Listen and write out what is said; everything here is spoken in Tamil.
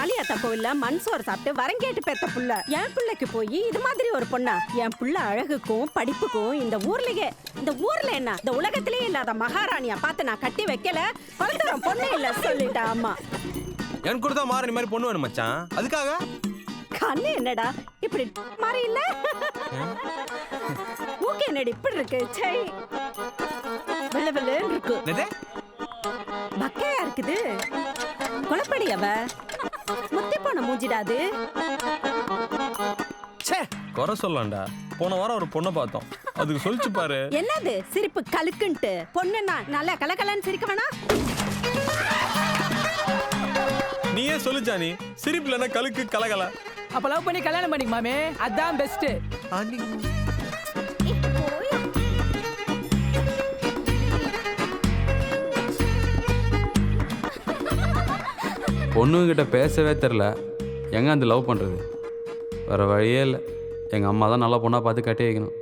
காளியாத்தா கோவில்ல மண் சோறு சாப்பிட்டு வரங்கேட்டு பெத்த புள்ள என் பிள்ளைக்கு போய் இது மாதிரி ஒரு பொண்ணா? என் புள்ள அழகுக்கும் படிப்புக்கும் இந்த ஊர்ல என்ன இந்த உலகத்திலேயே இல்லாத மகாராணியா பார்த்து நான் கட்டி வைக்கல. பலதரம் பொண்ணு இல்ல சொல்லிட்டா அம்மா. எனக்கு கூட தான் மாறி மாதிரி பொண்ணு வேணும் மச்சான். அதுக்காக கண்ணு என்னடா இப்படி மாறி இல்ல? மூக்கு என்னடி இப்படி இருக்கு? சை வெள்ள வெள்ளன்னு இருக்கு. பக்கையா இருக்குது. குழப்படி அவ முத்தி போன மூஞ்சிடாது. குறை சொல்லலாம்டா. போன வாரம் ஒரு பொண்ணை பார்த்தோம், அதுக்கு சொல்லிச்சு பாரு. என்னது சிரிப்பு கலுக்குன்ட்டு? பொண்ணுன்னா நல்லா கலகலன்னு சிரிக்க வேணா? நீயே சொல்லுச்சா, நீ சிரிப்புலன்னா கலுக்கு கலகல. அப்ப லவ் பண்ணி கல்யாணம் பண்ணிக்க மாமே, அதான் பெஸ்ட். பொண்ணுங்கிட்ட பேசவே தெரில, எங்கே அந்த லவ் பண்ணுறது? வேறு வழியே இல்லை. எங்கள் அம்மா தான் நல்ல பொண்ணாக பார்த்து கட்டி வைக்கணும்.